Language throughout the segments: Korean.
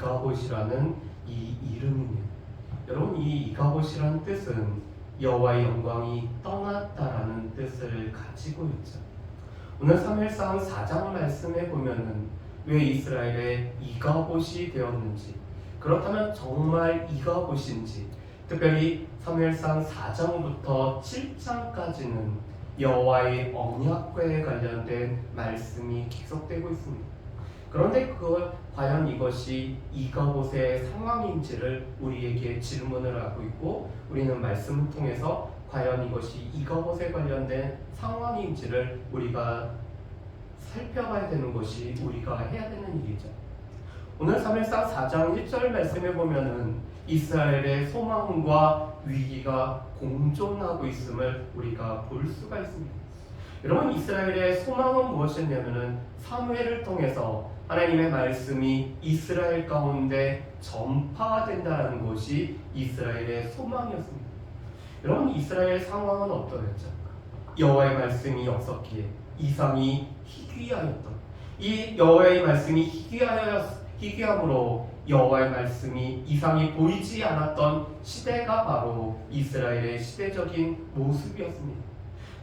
이가봇이라는 이 이름입니다. 여러분, 이 이가봇이라는 뜻은 여호와의 영광이 떠났다라는 뜻을 가지고 있죠. 오늘 사무엘상 4장 말씀에 보면은 왜 이스라엘에 이가봇이 되었는지, 그렇다면 정말 이가봇인지, 특별히 사무엘상 4장부터 7장까지는 여호와의 언약궤에 관련된 말씀이 계속되고 있습니다. 그런데 과연 이것이 이가봇의 상황인지를 우리에게 질문을 하고 있고, 우리는 말씀을 통해서 과연 이것이 이가봇에 관련된 상황인지를 우리가 살펴봐야 되는 것이 우리가 해야 되는 일이죠. 오늘 사무엘상 4장 1절 말씀에 보면은 이스라엘의 소망과 위기가 공존하고 있음을 우리가 볼 수가 있습니다. 여러분, 이스라엘의 소망은 무엇이었냐면은 사무엘을 통해서 하나님의 말씀이 이스라엘 가운데 전파된다는 것이 이스라엘의 소망이었습니다. 여러분, 이스라엘 상황은 어떠했죠? 여호와의 말씀이 없었기에 이상이 희귀하였던, 이 여호와의 말씀이 희귀함으로 여호와의 말씀이 이상이 보이지 않았던 시대가 바로 이스라엘의 시대적인 모습이었습니다.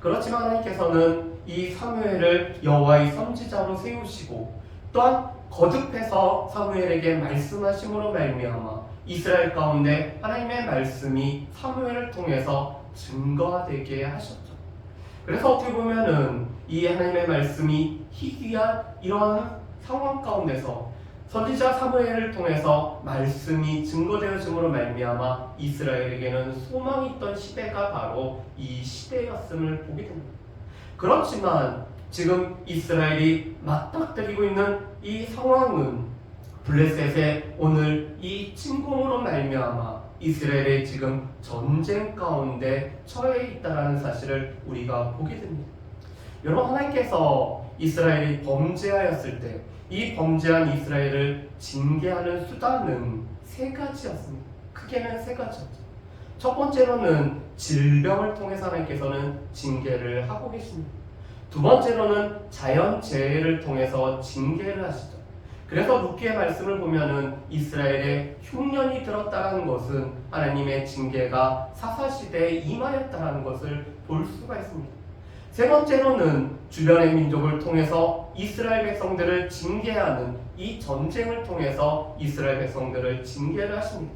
그렇지만 하나님께서는 이 사무엘을 여호와의 선지자로 세우시고, 또한 거듭해서 사무엘에게 말씀하심으로 말미암아 이스라엘 가운데 하나님의 말씀이 사무엘을 통해서 증거되게 하셨죠. 그래서 어떻게 보면은 이 하나님의 말씀이 희귀한 이러한 상황 가운데서 선지자 사무엘을 통해서 말씀이 증거되어짐으로 말미암아 이스라엘에게는 소망이 있던 시대가 바로 이 시대였음을 보게 됩니다. 그렇지만 지금 이스라엘이 맞닥뜨리고 있는 이 상황은 블레셋의 오늘 이 침공으로 말미암아 이스라엘의 지금 전쟁 가운데 처해 있다는 사실을 우리가 보게 됩니다. 여러분, 하나님께서 이스라엘이 범죄하였을 때 이 범죄한 이스라엘을 징계하는 수단은 세 가지였습니다. 크게는 세 가지였죠. 첫 번째로는 질병을 통해서 하나님께서는 징계를 하고 계십니다. 두 번째로는 자연재해를 통해서 징계를 하시죠. 그래서 룻기의 말씀을 보면은 이스라엘에 흉년이 들었다는 것은 하나님의 징계가 사사시대에 임하였다는 것을 볼 수가 있습니다. 세 번째로는 주변의 민족을 통해서 이스라엘 백성들을 징계하는 이 전쟁을 통해서 이스라엘 백성들을 징계를 하십니다.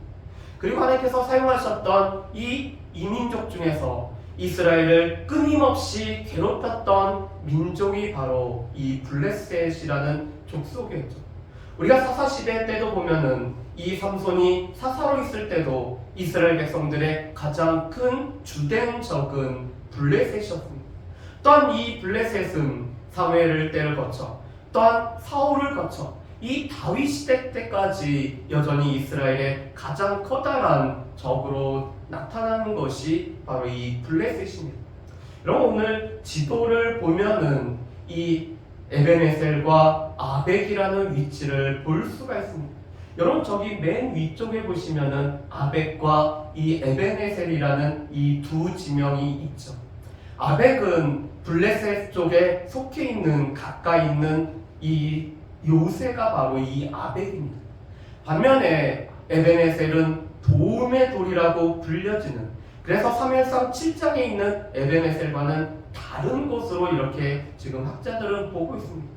그리고 하나님께서 사용하셨던 이 이민족 중에서 이스라엘을 끊임없이 괴롭혔던 민족이 바로 이 블레셋이라는 족속이었죠. 우리가 사사시대 때도 보면은 이 삼손이 사사로 있을 때도 이스라엘 백성들의 가장 큰 주된 적은 블레셋이었습니다. 또한 이 블레셋은 사무엘 때를 거쳐, 또한 사울을 거쳐 이 다윗 시대 때까지 여전히 이스라엘의 가장 커다란 적으로 나타나는 것이 바로 이 블레셋입니다. 여러분, 오늘 지도를 보면은 이 에벤에셀과 아벡이라는 위치를 볼 수가 있습니다. 여러분, 저기 맨 위쪽에 보시면은 아벡과 이 에벤에셀이라는 이 두 지명이 있죠. 아벡은 블레셋 쪽에 속해 있는, 가까이 있는 이 요새가 바로 이 아벡입니다. 반면에 에벤에셀은 도움의 돌이라고 불려지는, 그래서 사무엘상 7장에 있는 에벤에셀과는 다른 곳으로 이렇게 지금 학자들은 보고 있습니다.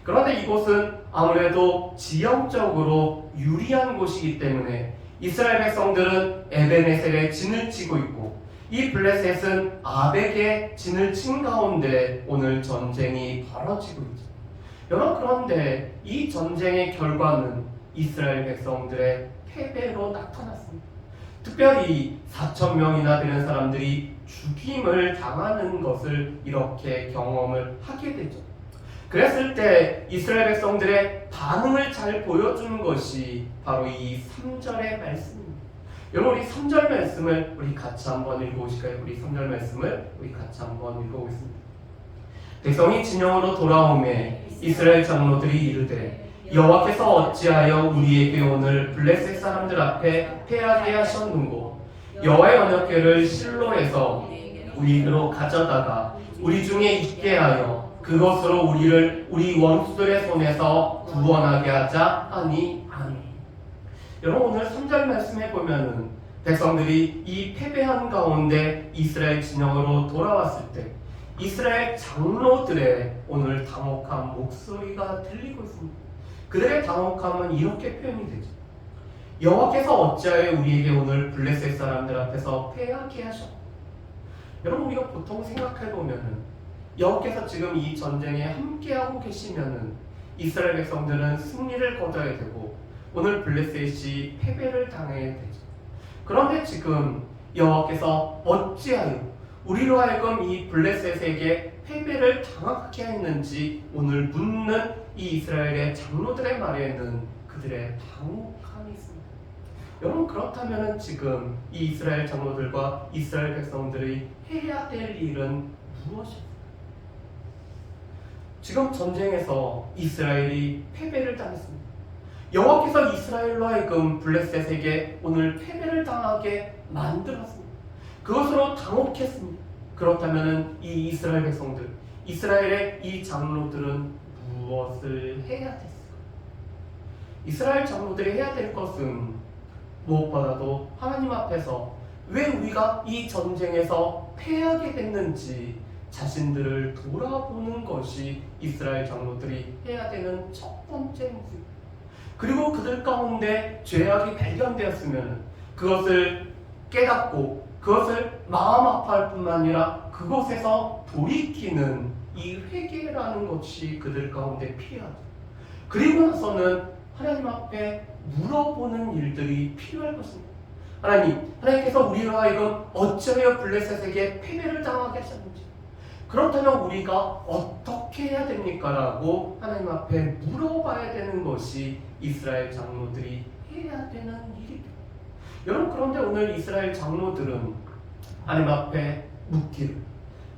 그런데 이곳은 아무래도 지형적으로 유리한 곳이기 때문에 이스라엘 백성들은 에벤에셀에 진을 치고 있고, 이 블레셋은 아벡의 진을 친 가운데 오늘 전쟁이 벌어지고 있죠. 여러분, 그런데 이 전쟁의 결과는 이스라엘 백성들의 패배로 나타났습니다. 특별히 4,000명이나 되는 사람들이 죽임을 당하는 것을 이렇게 경험을 하게 되죠. 그랬을 때 이스라엘 백성들의 반응을 잘 보여주는 것이 바로 이 3절의 말씀입니다. 여러분, 우리 3절 말씀을 우리 같이 한번 읽어보실까요? 우리 3절 말씀을 우리 같이 한번 읽어보겠습니다. 백성이 진영으로 돌아오매 이스라엘 장로들이 이르되 여호와께서 어찌하여 우리에게 오늘 블레셋 사람들 앞에 패하게 하셨는고, 여호와의 언약궤를 실로에서 우리로 가져다가 우리 중에 있게 하여 그것으로 우리를 우리 원수들의 손에서 구원하게 하자 하니 아멘. 여러분 오늘 3절 말씀해 보면은 백성들이 이 패배한 가운데 이스라엘 진영으로 돌아왔을 때 이스라엘 장로들의 오늘 당혹한 목소리가 들리고 있습니다. 그들의 당혹함은 이렇게 표현이 되죠. 여호와께서 어찌하여 우리에게 오늘 블레셋 사람들 앞에서 패하게 하셨고. 여러분 우리가 보통 생각해 보면은 여호와께서 지금 이 전쟁에 함께하고 계시면은 이스라엘 백성들은 승리를 거둬야 되고 오늘 블레셋이 패배를 당해야 되죠. 그런데 지금 여호와께서 어찌하여 우리로 하여금 이 블레셋에게 패배를 당하게 했는지 오늘 묻는 이 이스라엘의 장로들의 말에는 그들의 당혹함이 있습니다. 여러분 그렇다면 지금 이 이스라엘 장로들과 이스라엘 백성들이 해야 될 일은 무엇일까요? 지금 전쟁에서 이스라엘이 패배를 당했습니다. 여호와께서 이스라엘로 하여금 블레셋에게 오늘 패배를 당하게 만들었습니다. 그것으로 당혹했습니다. 그렇다면 이 이스라엘 백성들, 이스라엘의 이 장로들은 무엇을 해야 됐을까요? 이스라엘 장로들이 해야 될 것은 무엇보다도 하나님 앞에서 왜 우리가 이 전쟁에서 패하게 됐는지 자신들을 돌아보는 것이 이스라엘 장로들이 해야 되는 첫 번째 모습입니다. 그리고 그들 가운데 죄악이 발견되었으면 그것을 깨닫고 그것을 마음 아파할 뿐만 아니라 그곳에서 돌이키는 이 회개라는 것이 그들 가운데 필요하죠. 그리고 나서는 하나님 앞에 물어보는 일들이 필요할 것입니다. 하나님께서 우리로 하여금 어찌하여 블레셋에게 패배를 당하게 하셨는지, 그렇다면 우리가 어떻게 해야 됩니까? 라고 하나님 앞에 물어봐야 되는 것이 이스라엘 장로들이 해야 되는 일입니다. 여러분 그런데 오늘 이스라엘 장로들은 하나님 앞에 묻기를,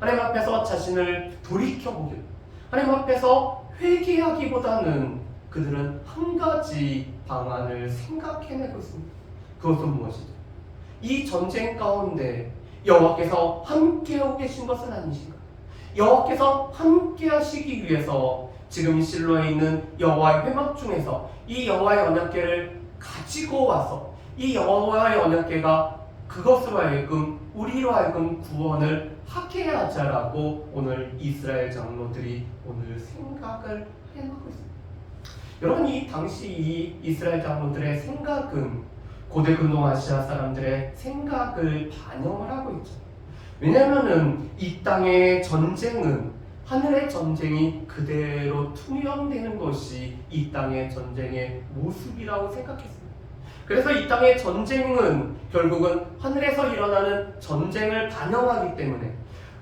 하나님 앞에서 자신을 돌이켜보기를, 하나님 앞에서 회개하기보다는 그들은 한 가지 방안을 생각해내고 있습니다. 그것은 무엇이죠? 이 전쟁 가운데 여호와께서 함께하고 계신 것은 아니신가? 여호와께서 함께하시기 위해서 지금 실로에 있는 여호와의 회막 중에서 이 여호와의 언약궤를 가지고 와서 이 여호와의 언약궤가 그것으로 하여금 우리로 하여금 구원을 하게 하자라고 오늘 이스라엘 장로들이 오늘 생각을 해놓고 있습니다. 여러분 이 당시 이 이스라엘 장로들의 생각은 고대 근동아시아 사람들의 생각을 반영을 하고 있죠. 왜냐하면은 이 땅의 전쟁은 하늘의 전쟁이 그대로 투영되는 것이 이 땅의 전쟁의 모습이라고 생각했습니다. 그래서 이 땅의 전쟁은 결국은 하늘에서 일어나는 전쟁을 반영하기 때문에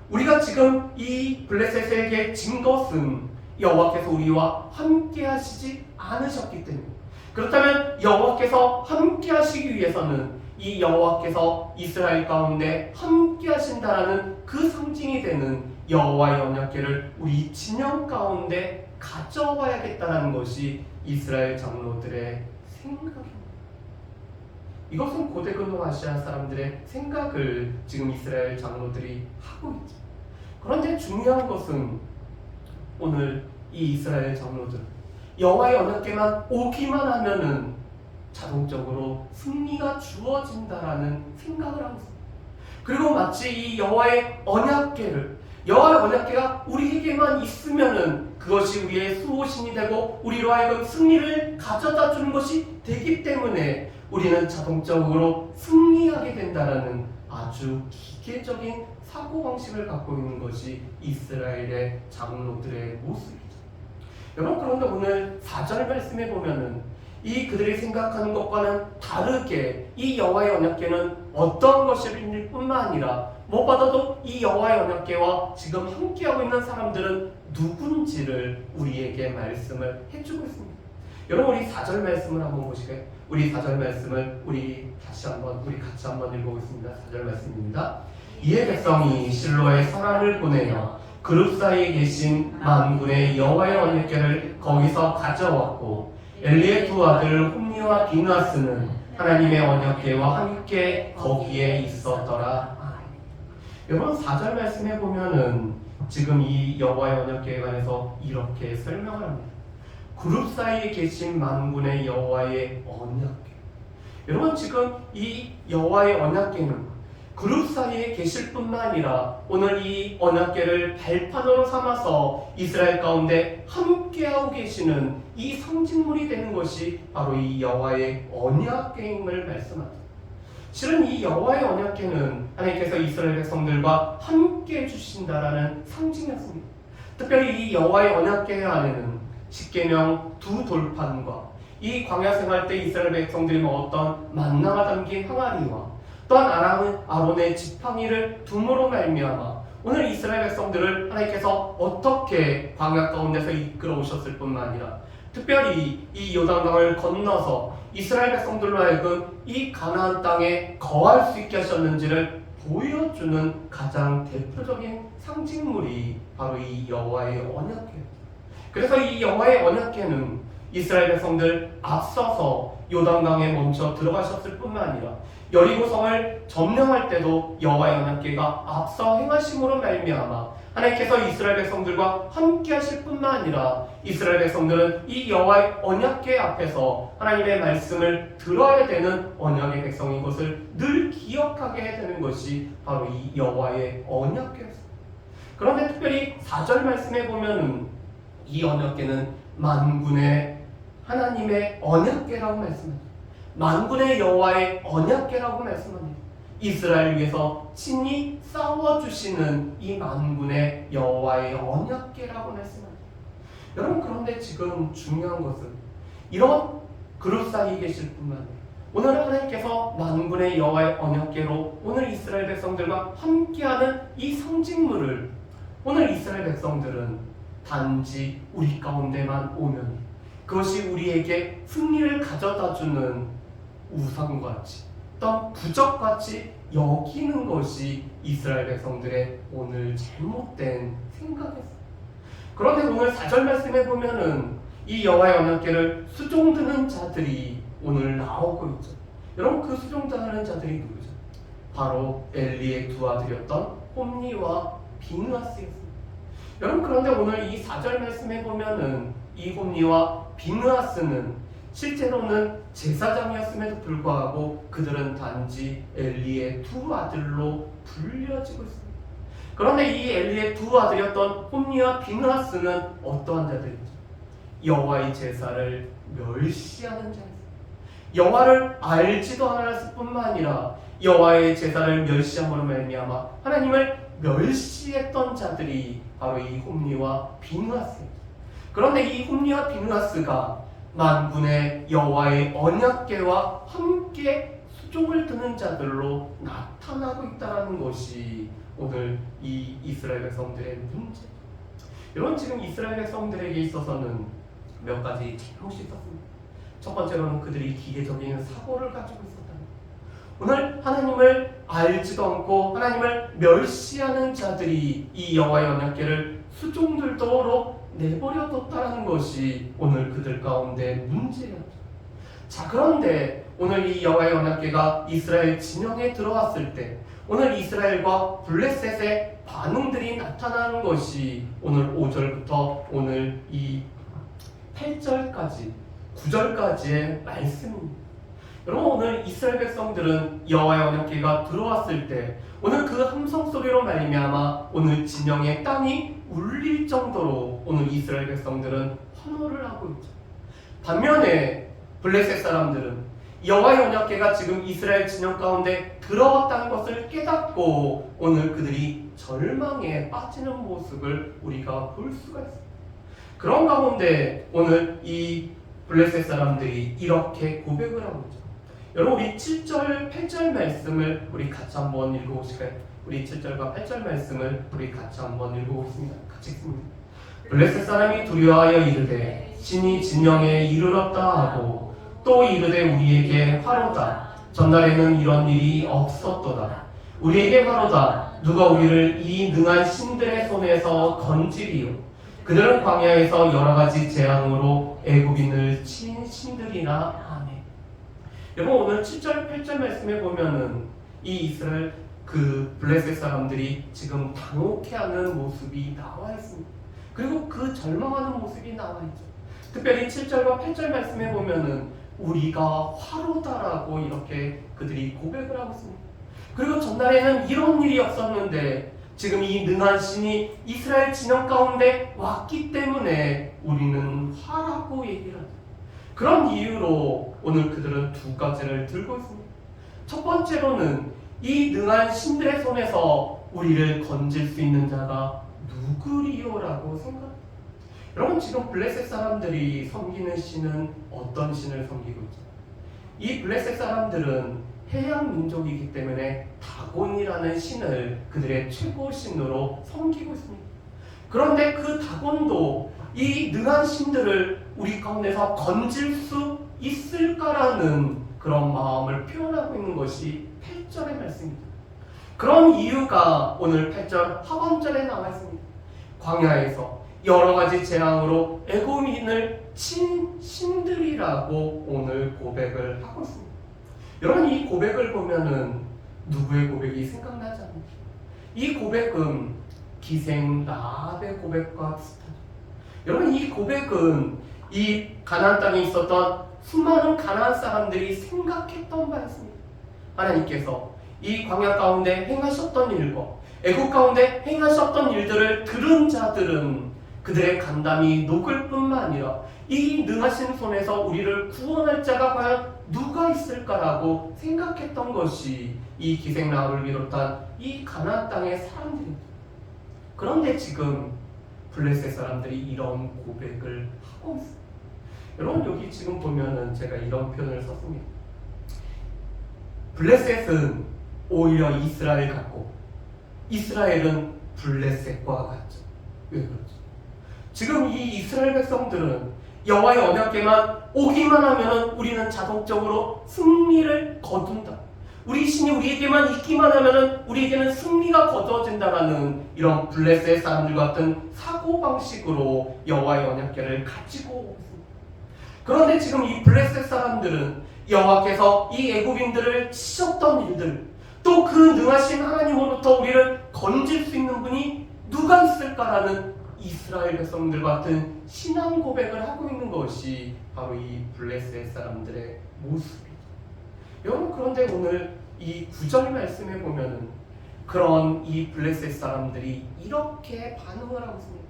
우리가 지금 이 블레셋에게 진 것은 여호와께서 우리와 함께 하시지 않으셨기 때문에, 그렇다면 여호와께서 함께 하시기 위해서는 이 여호와께서 이스라엘 가운데 함께 하신다라는 그 상징이 되는 여호와의 언약궤를 우리 진영 가운데 가져와야겠다는 것이 이스라엘 장로들의 생각입니다. 이것은 고대 근동아시아 사람들의 생각을 지금 이스라엘 장로들이 하고 있죠. 그런데 중요한 것은 오늘 이 이스라엘 장로들 여호와의 언약궤만 오기만 하면은 자동적으로 승리가 주어진다라는 생각을 하고 있습니다. 그리고 마치 이 여호와의 언약궤가 우리에게만 있으면은 그것이 우리의 수호신이 되고 우리로 하여금 승리를 가져다 주는 것이 되기 때문에 우리는 자동적으로 승리하게 된다라는 아주 기계적인 사고방식을 갖고 있는 것이 이스라엘의 장로들의 모습이죠. 여러분 그런데 오늘 4절 말씀에 보면은 이 그들이 생각하는 것과는 다르게 이 여호와의 언약궤는 어떤 것일 뿐만 아니라 무엇보다도 이 여호와의 언약궤와 지금 함께하고 있는 사람들은 누군지를 우리에게 말씀을 해주고 있습니다. 여러분 우리 4절 말씀을 한번 보시게요. 우리 4절 말씀을 우리 같이 한번 읽어보겠습니다. 4절 말씀입니다. 이에 백성이 실로에 사람을 보내어 그룹 사이에 계신 만군의 여호와의 언약궤를 거기서 가져왔고 엘리의 두 아들 홈니와 비누아스는 하나님의 언약궤와 함께 거기에 있었더라. 여러분 4절 말씀해 보면은 지금 이 여호와의 언약궤에 관해서 이렇게 설명을 합니다. 그룹 사이에 계신 만군의 여호와의 언약궤. 여러분, 지금 이 여호와의 언약궤는 그룹 사이에 계실 뿐만 아니라 오늘 이 언약궤를 발판으로 삼아서 이스라엘 가운데 함께하고 계시는 이 상징물이 되는 것이 바로 이 여호와의 언약궤임을 말씀합니다. 실은 이 여호와의 언약궤는 하나님께서 이스라엘 백성들과 함께 해주신다라는 상징이었습니다. 특별히 이 여호와의 언약궤 안에는 십계명 두 돌판과 이 광야 생활 때 이스라엘 백성들이 먹었던 만나가 담긴 항아리와 또한 아론의 지팡이를 둠으로 말미암아 오늘 이스라엘 백성들을 하나님께서 어떻게 광야 가운데서 이끌어 오셨을 뿐만 아니라 특별히 이 요단강을 건너서 이스라엘 백성들로 하여금 이 가나안 땅에 거할 수 있게 하셨는지를 보여주는 가장 대표적인 상징물이 바로 이 여호와의 언약궤. 그래서 이 여호와의 언약궤는 이스라엘 백성들 앞서서 요단강에 먼저 들어가셨을 뿐만 아니라 여리고성을 점령할 때도 여호와의 언약궤가 앞서 행하심으로 말미암아 하나님께서 이스라엘 백성들과 함께 하실 뿐만 아니라 이스라엘 백성들은 이 여호와의 언약궤 앞에서 하나님의 말씀을 들어야 되는 언약의 백성인 것을 늘 기억하게 되는 것이 바로 이 여호와의 언약궤였습니다. 그런데 특별히 4절 말씀에 보면은 이 언약궤는 만군의 하나님의 언약궤라고 말씀합니다. 만군의 여호와의 언약궤라고 말씀합니다. 이스라엘 위해서 친히 싸워주시는 이 만군의 여호와의 언약궤라고 말씀합니다. 여러분, 그런데 지금 중요한 것은 이런 그룹 사이에 계실 뿐만 아니라 오늘 하나님께서 만군의 여호와의 언약궤로 오늘 이스라엘 백성들과 함께하는 이 상징물을 오늘 이스라엘 백성들은 단지 우리 가운데만 오면 그것이 우리에게 승리를 가져다주는 우상같이 또한 부적같이 여기는 것이 이스라엘 백성들의 오늘 잘못된 생각이었어요. 그런데 오늘 4절 말씀에 보면은 이 여호와의 언약궤를 수종드는 자들이 오늘 나오고 있죠. 여러분, 그 수종드는 자들이 누구죠? 바로 엘리의 두 아들이었던 홈니와 비느하스였습니다. 여러분, 그런데 오늘 이 4절 말씀에 보면은 이 홈니와 비느하스는 실제로는 제사장이었음에도 불구하고 그들은 단지 엘리의 두 아들로 불려지고 있습니다. 그런데 이 엘리의 두 아들이었던 홈니와 비느하스는 어떠한 자들이죠? 여호와의 제사를 멸시하는 자였습니다. 여호와를 알지도 않았을 뿐만 아니라 여호와의 제사를 멸시함으로 말미암아 하나님을 멸시했던 자들이 바로 이 홈니와 비느하스입니다. 그런데 이 홈니와 비느하스가 만군의 여호와의 언약궤와 함께 수종을 드는 자들로 나타나고 있다는 것이 오늘 이 이스라엘 백성들의 문제. 여러분, 지금 이스라엘 백성들에게 있어서는 몇 가지 잘못이 있었습니다. 첫 번째로는 그들이 기계적인 사고를 가지고 있었다. 오늘 하나님을 알지도 않고 하나님을 멸시하는 자들이 이 여호와의 언약궤를 수종들도록 내버려뒀다는 것이 오늘 그들 가운데 문제였죠. 자, 그런데 오늘 이 여호와의 언약궤가 이스라엘 진영에 들어왔을 때 오늘 이스라엘과 블레셋의 반응들이 나타나는 것이 오늘 5절부터 오늘 이 8절까지 9절까지의 말씀입니다. 여러분, 오늘 이스라엘 백성들은 여호와의 언약궤가 들어왔을 때 오늘 그 함성 소리로 말미암아 오늘 진영의 땅이 울릴 정도로 오늘 이스라엘 백성들은 환호를 하고 있죠. 반면에 블레셋 사람들은 여호와의 언약궤가 지금 이스라엘 진영 가운데 들어왔다는 것을 깨닫고 오늘 그들이 절망에 빠지는 모습을 우리가 볼 수가 있습니다. 그런 가운데 오늘 이 블레셋 사람들이 이렇게 고백을 하고 있죠. 여러분, 우리 7절, 8절 말씀을 우리 같이 한번 읽어보실까요? 우리 7절과 8절 말씀을 우리 같이 한번 읽어보겠습니다. 같이 읽습니다. 블레셋 사람이 두려워하여 이르되 신이 진영에 이르렀다 하고 또 이르되 우리에게 화로다. 전날에는 이런 일이 없었도다. 우리에게 화로다. 누가 우리를 이 능한 신들의 손에서 건지리요. 그들은 광야에서 여러 가지 재앙으로 애굽인을 친 신들이라 하네. 여러분, 오늘 7절, 8절 말씀에 보면은 이 이스라엘 그 블레셋 사람들이 지금 당혹해하는 모습이 나와 있습니다. 그리고 그 절망하는 모습이 나와 있죠. 특별히 7절과 8절 말씀에 보면은 우리가 화로다라고 이렇게 그들이 고백을 하고 있습니다. 그리고 전날에는 이런 일이 없었는데 지금 이 능한 신이 이스라엘 진영 가운데 왔기 때문에 우리는 화라고 얘기를 하죠. 그런 이유로 오늘 그들은 두 가지를 들고 있습니다. 첫 번째로는 이 능한 신들의 손에서 우리를 건질 수 있는 자가 누구리요라고 생각합니다. 여러분, 지금 블레셋 사람들이 섬기는 신은 어떤 신을 섬기고 있죠? 이 블레셋 사람들은 해양 민족이기 때문에 다곤이라는 신을 그들의 최고 신으로 섬기고 있습니다. 그런데 그 다곤도 이 능한 신들을 우리 가운데서 건질 수 있을까라는 그런 마음을 표현하고 있는 것이 8절의 말씀입니다. 그런 이유가 오늘 8절 하반절에 나와 있습니다. 광야에서 여러 가지 재앙으로 애굽인을 친 신들이라고 오늘 고백을 하고 있습니다. 여러분, 이 고백을 보면은 누구의 고백이 생각나지 않나요? 이 고백은 기생 라합의 고백과 비슷하죠. 여러분, 이 고백은 이 가나안 땅에 있었던 수많은 가나안 사람들이 생각했던 바였습니다. 하나님께서 이 광야 가운데 행하셨던 일과 애굽 가운데 행하셨던 일들을 들은 자들은 그들의 간담이 녹을 뿐만 아니라 이 능하신 손에서 우리를 구원할 자가 과연 누가 있을까라고 생각했던 것이 이 기생 라합을 비롯한 이 가나안 땅의 사람들입니다. 그런데 지금 블레셋 사람들이 이런 고백을 하고 있습니다. 여러분, 여기 지금 보면은 제가 이런 표현을 썼습니다. 블레셋은 오히려 이스라엘 같고 이스라엘은 블레셋과 같죠. 왜 그렇죠? 지금 이 이스라엘 백성들은 여호와의 언약궤만 오기만 하면은 우리는 자동적으로 승리를 거둔다. 우리 신이 우리에게만 있기만 하면은 우리에게는 승리가 거두어진다라는 이런 블레셋 사람들 같은 사고방식으로 여호와의 언약궤를 가지고 있습니다. 그런데 지금 이 블레셋 사람들은 여호와께서 이 애굽인들을 치셨던 일들, 또 그 능하신 하나님으로부터 우리를 건질 수 있는 분이 누가 있을까라는 이스라엘 백성들 같은 신앙 고백을 하고 있는 것이 바로 이 블레셋 사람들의 모습이죠. 여러분, 그런데 오늘 이 9절 말씀에 보면은 그런 이 블레셋 사람들이 이렇게 반응을 하고 있습니다.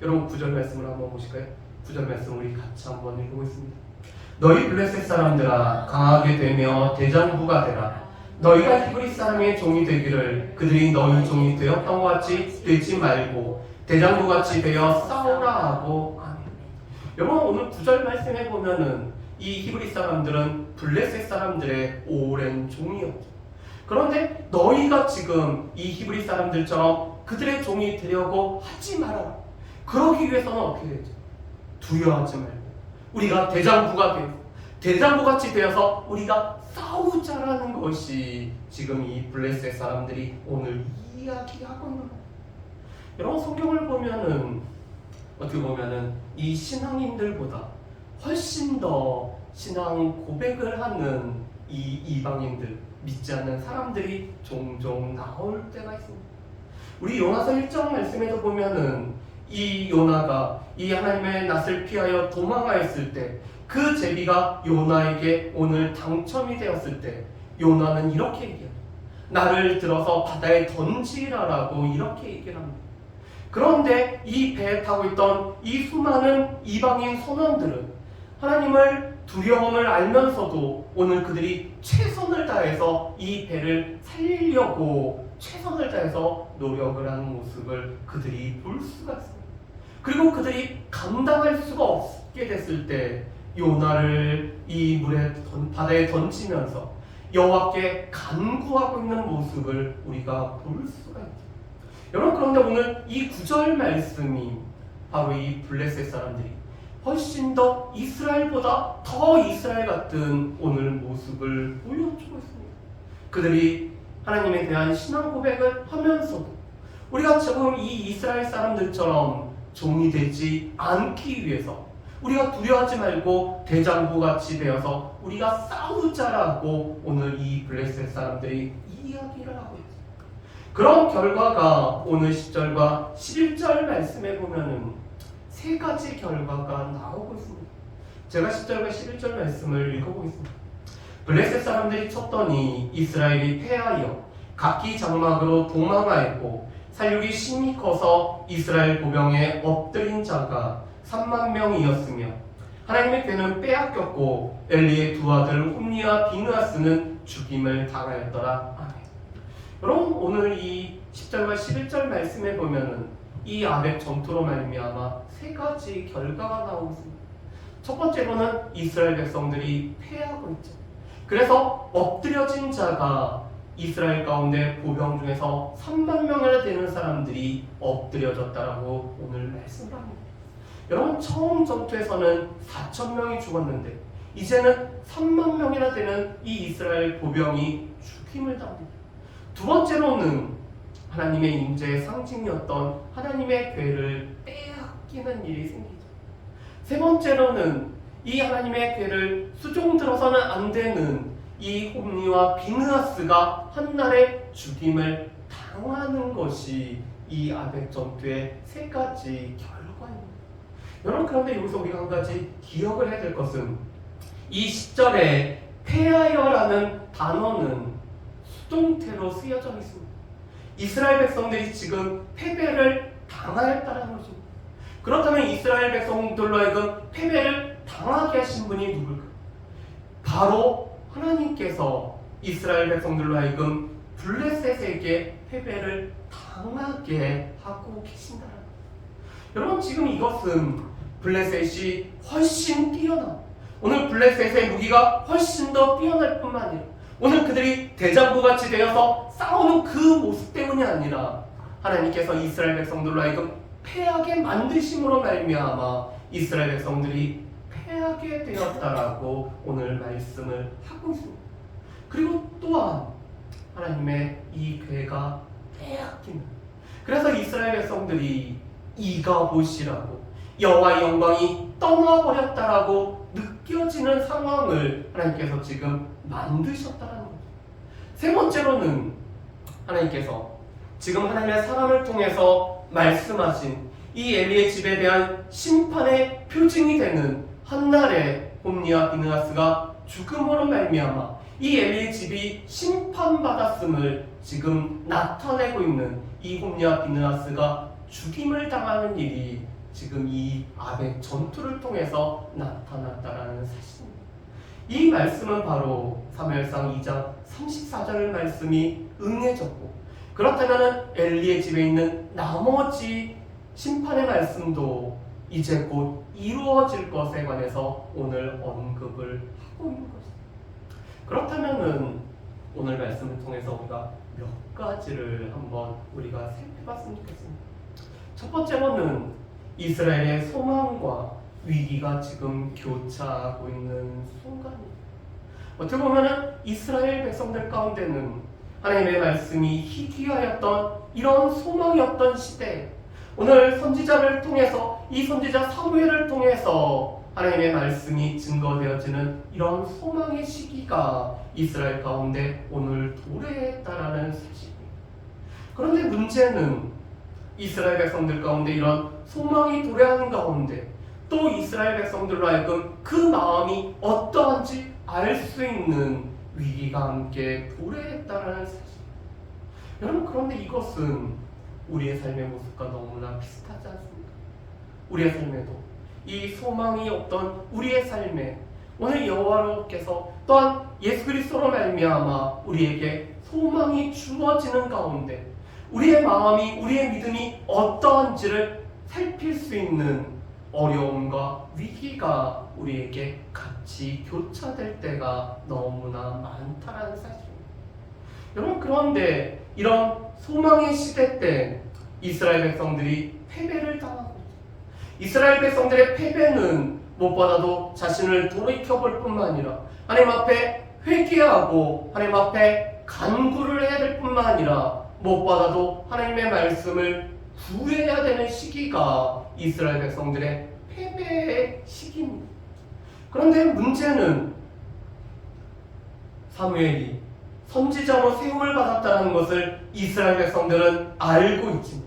여러분, 9절 말씀을 한번 보실까요? 9절 말씀 우리 같이 한번 읽어보겠습니다. 너희 블레셋 사람들아, 강하게 되며 대장부가 되라. 너희가 히브리 사람의 종이 되기를 그들이 너희 종이 되었던 것 같이 되지 말고 대장부같이 되어 싸우라 하고 아멘. 여러분, 오늘 9절 말씀에 보면은 이 히브리 사람들은 블레셋 사람들의 오랜 종이었죠. 그런데 너희가 지금 이 히브리 사람들처럼 그들의 종이 되려고 하지 말아라. 그러기 위해서는 어떻게 되죠? 두려워하지 말고 우리가 대장부가 되어서 대장부같이 되어서 우리가 싸우자라는 것이 지금 이 블레셋 사람들이 오늘 이야기하고 있는 거예요. 여러분, 성경을 보면은 어떻게 보면은 이 신앙인들보다 훨씬 더 신앙 고백을 하는 이 이방인들, 믿지 않는 사람들이 종종 나올 때가 있습니다. 우리 요나서 1장 말씀에도 보면은 이 요나가 이 하나님의 낯을 피하여 도망하였을 때 그 제비가 요나에게 오늘 당첨이 되었을 때 요나는 이렇게 얘기해요. 나를 들어서 바다에 던지라라고 이렇게 얘기를 합니다. 그런데 이 배에 타고 있던 이 수많은 이방인 선원들은 하나님을 두려움을 알면서도 오늘 그들이 최선을 다해서 이 배를 살리려고 최선을 다해서 노력을 하는 모습을 그들이 볼 수가 있습니다. 그리고 그들이 감당할 수가 없게 됐을 때 요나를 이 바다에 던지면서 여호와께 간구하고 있는 모습을 우리가 볼 수가 있죠. 여러분, 그런데 오늘 이 9절 말씀이 바로 이 블레셋 사람들이 훨씬 더 이스라엘보다 더 이스라엘 같은 오늘 모습을 보여주고 있습니다. 그들이 하나님에 대한 신앙 고백을 하면서도 우리가 지금 이 이스라엘 사람들처럼 종이 되지 않기 위해서 우리가 두려워하지 말고 대장부같이 되어서 우리가 싸우자라고 오늘 이 블레셋 사람들이 이야기를 하고 있습니다. 그런 결과가 오늘 10절과 11절 말씀에 보면은 세 가지 결과가 나오고 있습니다. 제가 10절과 11절 말씀을 읽어보겠습니다. 블레셋 사람들이 쳤더니 이스라엘이 패하여 각기 장막으로 도망하였고 살육이 심히 커서 이스라엘 보병에 엎드린 자가 3만 명이었으며 하나님의 괴는 빼앗겼고 엘리의 두 아들 홈니와 비느하스는 죽임을 당하였더라. 아멘. 여러분, 오늘 이 10절과 11절 말씀에 보면은 이 아벡 전투로 말미암아 세 가지 결과가 나오고 있습니다. 첫 번째로는 이스라엘 백성들이 패하고 있죠. 그래서 엎드려진 자가 이스라엘 가운데 보병 중에서 3만 명이나 되는 사람들이 엎드려졌다라고 오늘 말씀을 합니다. 여러분, 처음 전투에서는 4천 명이 죽었는데 이제는 3만 명이나 되는 이 이스라엘 보병이 죽임을 당합니다. 두 번째로는 하나님의 임재의 상징이었던 하나님의 괴를 빼앗기는 일이 생기죠. 세 번째로는 이 하나님의 괴를 수종 들어서는 안 되는 이 홈니와 비느하스가 한날에 죽임을 당하는 것이 이 아벡 전투의 세 가지 결과입니다. 여러분, 그런데 여기서 우리가 한 가지 기억을 해야 될 것은 이 10절에 패하여라는 단어는 수동태로 쓰여져 있습니다. 이스라엘 백성들이 지금 패배를 당하였다는 것입니다. 그렇다면 이스라엘 백성들로 하여금 패배를 당하게 하신 분이 누굴까? 바로 하나님께서 이스라엘 백성들로 하여금 블레셋에게 패배를 당하게 하고 계신다는 거예요. 여러분, 지금 이것은 블레셋이 훨씬 뛰어나, 오늘 블레셋의 무기가 훨씬 더 뛰어날 뿐만 아니라 오늘 그들이 대장부같이 되어서 싸우는 그 모습 때문이 아니라 하나님께서 이스라엘 백성들로 하여금 패하게 만드심으로 말미암아 이스라엘 백성들이 패하게 되었다라고 오늘 말씀을 하고 있습니다. 그리고 또한 하나님의 이 괴가 빼앗기는, 그래서 이스라엘 백성들이 이가봇이라고 여호와의 영광이 떠나버렸다라고 느껴지는 상황을 하나님께서 지금 만드셨다는 거죠. 세 번째로는 하나님께서 지금 하나님의 사람을 통해서 말씀하신 이 엘리의 집에 대한 심판의 표징이 되는 한날에 홈니와 비느하스가 죽음으로 말미암아 이 엘리의 집이 심판받았음을 지금 나타내고 있는 이 홈니와 비느하스가 죽임을 당하는 일이 지금 이 아벡 전투를 통해서 나타났다라는 사실입니다. 이 말씀은 바로 사무엘상 2장 34절 말씀이 응해졌고, 그렇다면 엘리의 집에 있는 나머지 심판의 말씀도 이제 곧 이루어질 것에 관해서 오늘 언급을 하고 있는 것입니다. 그렇다면 오늘 말씀을 통해서 우리가 몇 가지를 한번 우리가 살펴봤으면 좋겠습니다. 첫 번째로는 이스라엘의 소망과 위기가 지금 교차하고 있는 순간입니다. 어떻게 보면 이스라엘 백성들 가운데는 하나님의 말씀이 희귀하였던 이런 소망이었던 시대에 오늘 선지자를 통해서, 이 선지자 사무엘을 통해서 하나님의 말씀이 증거되어지는 이런 소망의 시기가 이스라엘 가운데 오늘 도래했다라는 사실입니다. 그런데 문제는 이스라엘 백성들 가운데 이런 소망이 도래하는 가운데 또 이스라엘 백성들로 하여금 그 마음이 어떠한지 알 수 있는 위기가 함께 도래했다라는 사실. 여러분, 그런데 이것은 우리의 삶의 모습과 너무나 비슷하지 않습니까? 우리의 삶에도 이 소망이 없던 우리의 삶에 오늘 여호와께서 또한 예수 그리스도로 말미암아 우리에게 소망이 주어지는 가운데 우리의 마음이, 우리의 믿음이 어떠한지를 살필 수 있는 어려움과 위기가 우리에게 같이 교차될 때가 너무나 많다는 사실입니다. 여러분, 그런데 이런 소망의 시대 때 이스라엘 백성들이 패배를 당하고 있죠. 이스라엘 백성들의 패배는 무엇보다도 자신을 돌이켜볼 뿐만 아니라 하나님 앞에 회개하고 하나님 앞에 간구를 해야 될 뿐만 아니라 무엇보다도 하나님의 말씀을 구해야 되는 시기가 이스라엘 백성들의 패배의 시기입니다. 그런데 문제는 사무엘이 선지자로 세움을 받았다는 것을 이스라엘 백성들은 알고 있지만,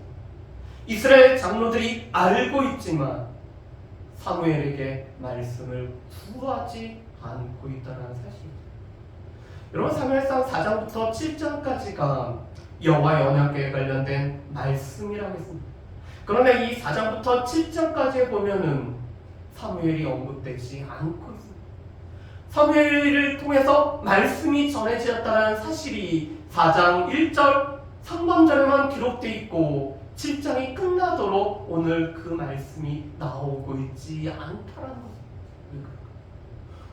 이스라엘 장로들이 알고 있지만 사무엘에게 말씀을 구하지 않고 있다는 사실입니다. 여러분, 사무엘상 4장부터 7장까지가 여호와의 언약궤에 관련된 말씀이라고 했습니다. 그런데 이 4장부터 7장까지에 보면은 사무엘이 언급되지 않고 있습니다. 사무엘을 통해서 말씀이 전해지었다는 사실이 4장 1절 상반절에만 기록되어 있고 7장이 끝나도록 오늘 그 말씀이 나오고 있지 않다라는 것입니다.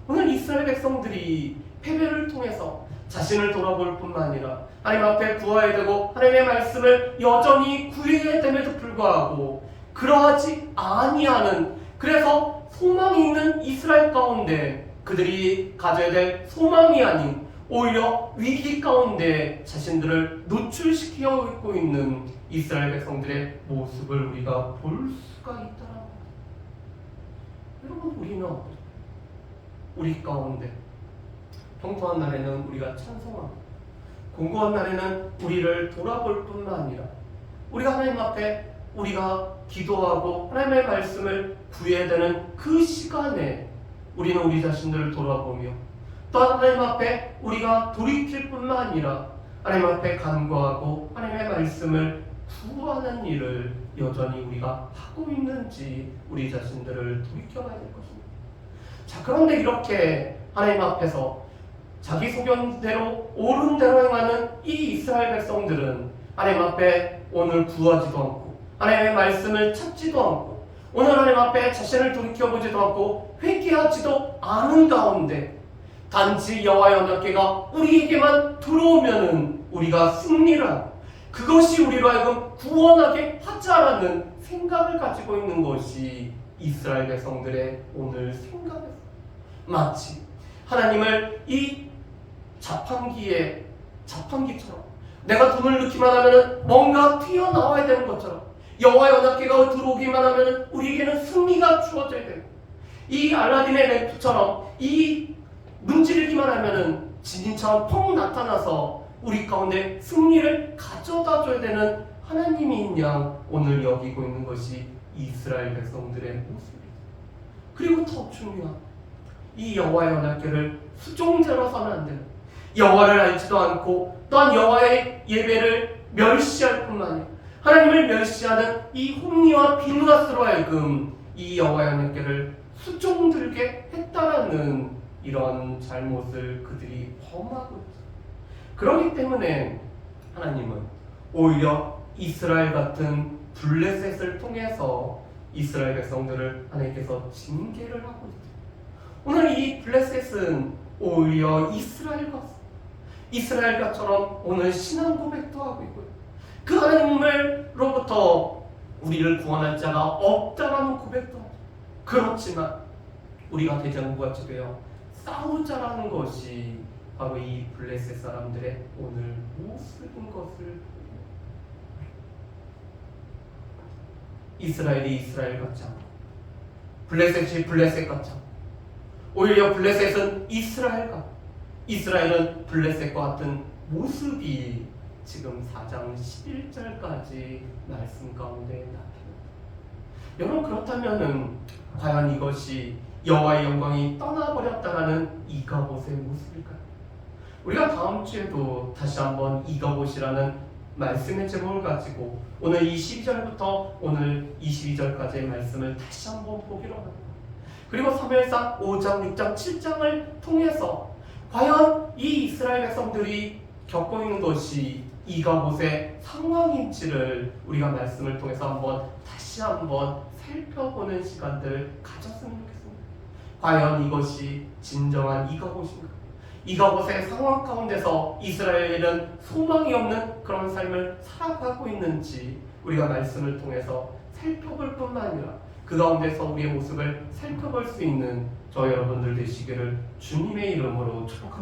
오늘 이스라엘 백성들이 패배를 통해서 자신을 돌아볼 뿐만 아니라 하나님 앞에 구해야 되고 하나님의 말씀을 여전히 구해야 됨에도 불구하고 그러하지 아니하는, 그래서 소망이 있는 이스라엘 가운데 그들이 가져야 될 소망이 아닌 오히려 위기 가운데 자신들을 노출시키고 있는 이스라엘 백성들의 모습을 우리가 볼 수가 있다는 거예요. 여러분, 우리는 우리 가운데 평범한 날에는 우리가 찬송하고 공고한 날에는 우리를 돌아볼 뿐만 아니라 우리가 하나님 앞에 우리가 기도하고 하나님의 말씀을 구해야 되는 그 시간에 우리는 우리 자신들을 돌아보며 또 하나님 앞에 우리가 돌이킬 뿐만 아니라 하나님 앞에 간구하고 하나님의 말씀을 구하는 일을 여전히 우리가 하고 있는지 우리 자신들을 돌이켜봐야 될 것입니다. 자, 그런데 이렇게 하나님 앞에서 자기 소견대로 옳은 대로 행하는 이 이스라엘 백성들은 하나님 앞에 오늘 구하지도 않고 하나님의 말씀을 찾지도 않고 오늘 하나님 앞에 자신을 돌이켜보지도 않고 회개하지도 않은 가운데 단지 여호와의 언약궤가 우리에게만 들어오면은 우리가 승리를 하고 그것이 우리로 하여금 구원하게 하자라는 생각을 가지고 있는 것이 이스라엘 백성들의 오늘 생각이었습니다. 마치 하나님을 이 자판기처럼 내가 돈을 넣기만 하면 뭔가 튀어나와야 되는 것처럼 여호와의 언약궤가 들어오기만 하면 우리에게는 승리가 주어져야 되고 이 알라딘의 램프처럼 이 문지르기만 하면 지진처럼 펑 나타나서 우리 가운데 승리를 가져다 줘야 되는 하나님인 양 오늘 여기고 있는 것이 이스라엘 백성들의 모습입니다. 그리고 더 중요한 이 여호와의 언약궤를 수종제로서는 안 되는, 여호와를 알지도 않고 또한 여호와의 예배를 멸시할 뿐만 아니라 하나님을 멸시하는 이 홈리와 비누아스로 하여금 이 여호와의 언약궤를 수종들게 했다라는 이런 잘못을 그들이 범하고 있습니다. 그렇기 때문에 하나님은 오히려 이스라엘 같은 블레셋을 통해서 이스라엘 백성들을 하나님께서 징계를 하고 있습니다. 오늘 이 블레셋은 오히려 이스라엘과처럼 오늘 신앙 고백도 하고 있고요. 그 하나님으로부터 우리를 구원할 자가 없다라는 고백도 하죠. 그렇지만 우리가 대장부같이 되어 싸우자라는 것이 바로 이 블레셋 사람들의 오늘 모습인 것을 이스라엘이 이스라엘 같지 않고 블레셋이 블레셋 같지 않고 오히려 블레셋은 이스라엘은 블레셋과 같은 모습이 지금 4장 11절까지 말씀 가운데 나타납니다. 여러분, 그렇다면은 과연 이것이 여호와의 영광이 떠나버렸다라는 이가봇의 모습일까요? 우리가 다음 주에도 다시 한번 이가봇이라는 말씀의 제목을 가지고 오늘 22절부터 오늘 22절까지의 말씀을 다시 한번 보기로 합니다. 그리고 사무엘상 5장, 6장, 7장을 통해서 과연 이 이스라엘 백성들이 겪고 있는 것이 이가봇의 상황인지를 우리가 말씀을 통해서 다시 한번 살펴보는 시간들을 가졌으면 좋겠습니다. 과연 이것이 진정한 이가봇인가? 이가봇의 상황 가운데서 이스라엘은 소망이 없는 그런 삶을 살아가고 있는지 우리가 말씀을 통해서 살펴볼 뿐만 아니라 그 가운데서 우리의 모습을 살펴볼 수 있는 저 여러분들 되시기를 주님의 이름으로 축복합니다.